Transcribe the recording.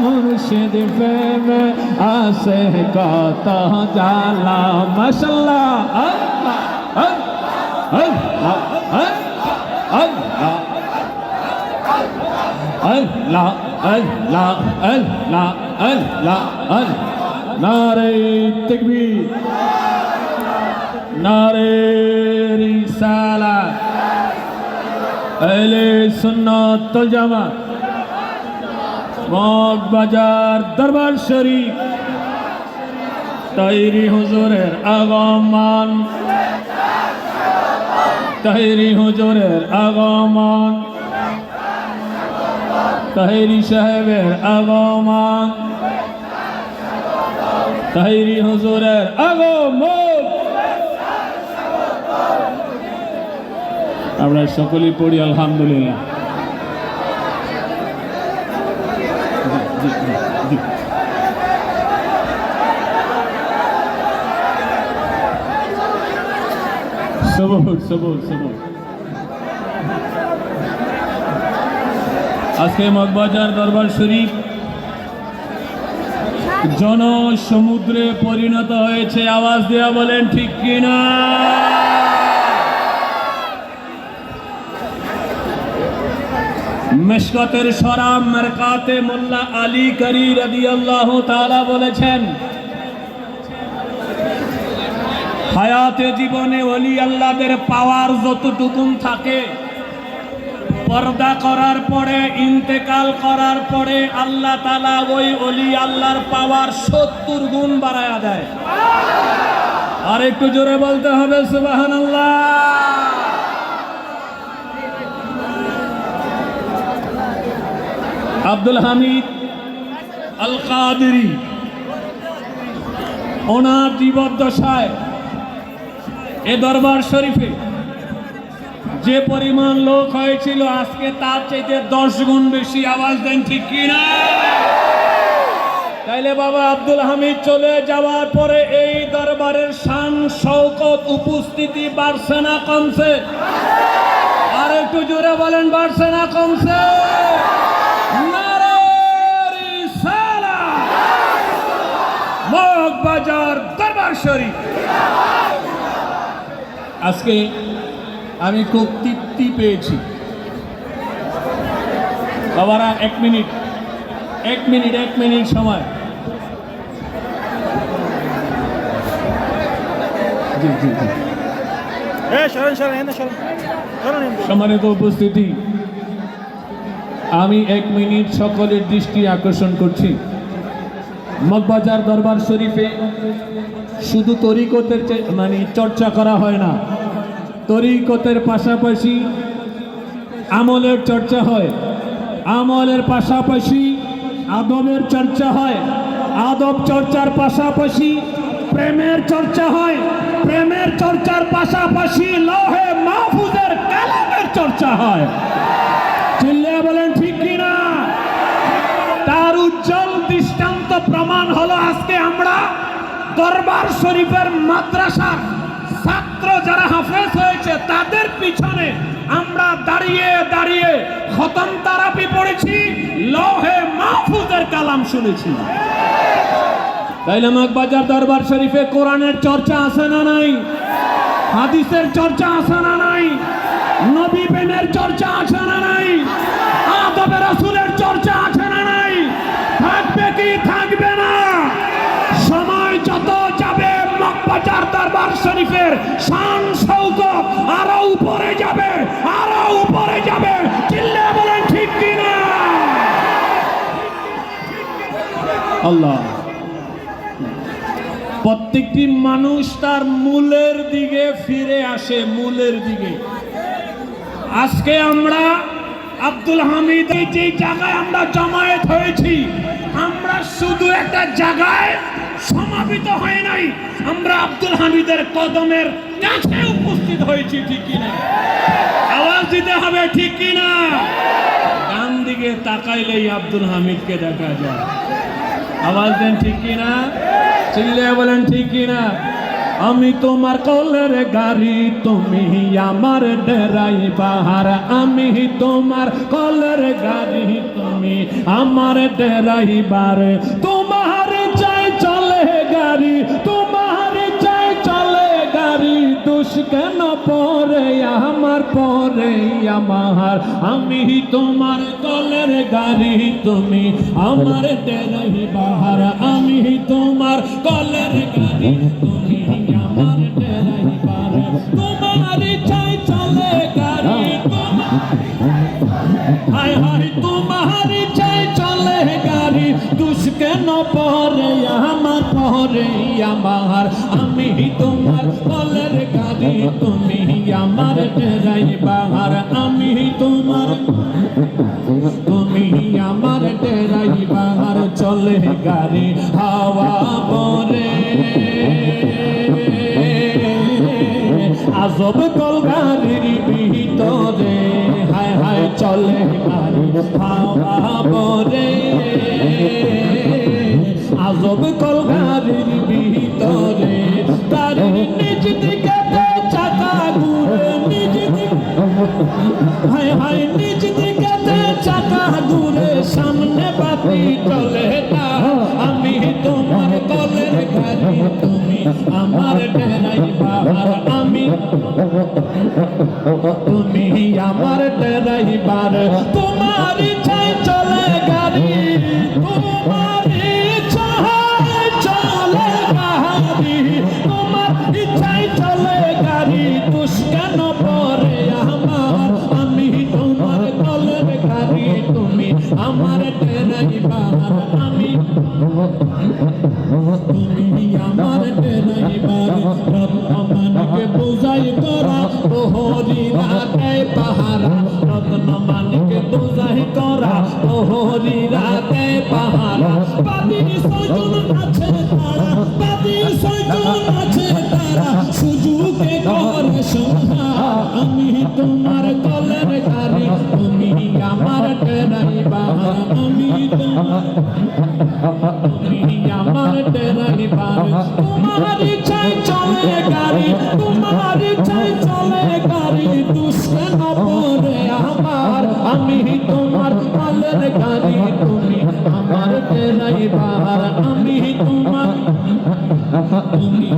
মুর্শিদ প্রেমে আসে কত জালা মাশাআল্লাহ আল্লাহ আল্লাহ আল্লাহ আল্লাহ আল্লাহ আল্লাহ আল্লাহ আল্লাহ নারে তাকবীর নারে রিসালাত আহলে সুন্নাত ওয়াল জামাত মগবাজার দরবার শরীফ তাহিরি হুজুরের আগমন তাহিরি হুজুরের আগমন তাহিরি সাহেবের আগমন তাহিরি হুজুরের আগমন আমরা সকলেই পড়ি আলহামদুলিল্লাহ। আজকে মগবাজার দরবার শরীফ জনসমুদ্রে পরিণত হয়েছে। আওয়াজ দেয়া বলেন ঠিক কিনা? মেশকাতের সরাম মারকাতে মোল্লা আলী করি রাদিয়াল্লাহু তাআলা বলেছেন, হায়াতে জীবনে ওলি আল্লাহদের পাওয়ার যতটুকুন থাকে, পর্দা করার পরে ইন্তেকাল করার পরে আল্লাহ তাআলা ওই ওলি আল্লাহর পাওয়ার 70 গুণ বাড়ায়া দেয়। আর একটু জোরে বলতে হবে সুবহানাল্লাহ। আব্দুল হামিদ আল কাদেরী ওনার জীবদ্দশায় এ দরবার শরীফে যে পরিমাণ লোক হয়েছিল, আজকে তার চাইতে 10 গুণ বেশি। আওয়াজ দেন ঠিক কিনা? তাইলে বাবা আব্দুল হামিদ চলে যাওয়ার পরে এই দরবারের শান শৌকত উপস্থিতি বাড়ছে না কমছে? আর একটু জোরে বলেন, বাড়ছে না কমছে? মগবাজার দরবার শরীফ। আজকে আমি খুব তৃপ্তি পেয়েছি বাবারা। এক মিনিট সময়। সম্মানিত উপস্থিতি, আমি 1 মিনিট সকলের দৃষ্টি আকর্ষণ করছি। মগবাজার দরবার শরীফে শুধু তরিকতের চর্চা করা হয় না, তরিকতের পাশাপাশি আমলের চর্চা হয়, আমলের পাশাপাশি আদবের চর্চা হয়, আদব চর্চার পাশাপাশি প্রেমের চর্চা হয়, প্রেমের চর্চার পাশাপাশি লৌহে মাহফুজের কালামের চর্চা হয়। চিল্লিয়ে বলেন ঠিক কিনা? তার উজ্জ্বল দৃষ্টান্ত প্রমাণ হলো আজকে আমরা দরবার শরীফের মাদ্রাসার ছাত্র যারা হাফেজ হয়েছে তাদের পিছনে আমরা দাঁড়িয়ে দাঁড়িয়ে খতম তারাবি পড়েছি, লৌহে মাহফুজের কালাম শুনেছি। তাইলে মগবাজার দরবার শরীফে কোরআনের চর্চা আছে না নাই? হাদিসের চর্চা আছে না নাই? নবী প্রেমের চর্চা আছে না নাই? আদবে রাসূলের চর্চা আছে না নাই? থাকবে কি থাকবে না? সময় যত যাবে মগবাজার দরবার শরীফের শান শৌকত আরো উপরে যাবে, আরো উপরে যাবে। চিল্লিয়ে বলেন ঠিক কিনা? আল্লাহ। প্রত্যেকটি মানুষ তার মূলের দিকে ফিরে আসে, মূলের দিকে। আজকে আমরা আব্দুল হামিদ যে জায়গায় আমরা জমায়েত হয়েছি, আমরা শুধু একটা জায়গায় সমাবেত হয় নাই, আমরা আব্দুল হামিদের কদমের কাছে উপস্থিত হয়েছি। ঠিক কিনা? আওয়াজ দিতে হবে ঠিক কিনা? ডান দিকে তাকাইলেই আব্দুল হামিদকে দেখা যায়। আওয়াজ দেন ঠিক কিনা? চিল্লিয়ে বলেন ঠিক কিনা? আমি তোমার কলের গাড়ি, তুমি আমার ড্রাইভার। আমি তোমার কলের গাড়ি, তুমি আমার ড্রাইভার। তোমার চাই চলে গাড়ি, তোমার চাই চলে গাড়ি, দোষ কেন পরে আমার, পরে আমার। আমি তোমার কলের গাড়ি, তুমি আমার ড্রাইভার। আমি তোমার কলের গাড়ি, তুমি আমার ড্রাইভার। তোমার চাই চলে গাড়ি, হায় হায় তোমার চাই চলে গাড়ি, দুষ কেন পরে আমার, পরে আমার। আমি তোমার কলের গাড়ি, তুমি আমার ড্রাইভার। আমি তোমার, তুমি আমার ড্রাইভার। চলে গাড়ি হাওয়া পরে, আজব কল গাড়ির ভিতরে, হায় হায় চলে গাড়ি হাওয়া পরে, আজব কল গাড়ির ভিতরে। গাড়ির নিজ দিকে চাকা ঘুরে, নিজ দিকে, হায় হায় নিজ দিকে চাকা ঘুরে, সামনে বাতি চলে না। আমি তোমার কলের গাড়ি, তুমি আমার ড্রাইভার। আমি, তুমি আমার ড্রাইভার। তোমার চাই চলে গাড়ি, তোমার চাই চলে গাড়ি, তোমার চাই চলে গাড়ি, দোষ কেন পরে আমার। আমি তোমার কলের গাড়ি, তুমি আমার ড্রাইভার। আমি, তুমি আমার ড্রাইভার। রত্নমানকে বোঝাই করা, প্রহরী রাতে পাহারা। রত্নমানকে বোঝাই করা, প্রহরী রাতে পাহারা। বাদী ছয়জন আছে তারা, বাদী ছয়জন আছে তারা, সুযোগে করে সংহার। আমি তোমার কলের গাড়ি, তুমি আমার ড্রাইভার। আমি তোমার, তুমি আমার ড্রাইভার। তোমার চাই চলে গাড়ি, তোমার চাই চলে গাড়ি, দোষ কেন পরে আমার। আমি তোমার কলের গাড়ি, তুমি আমার ড্রাইভার। আমি তোমার, তুমি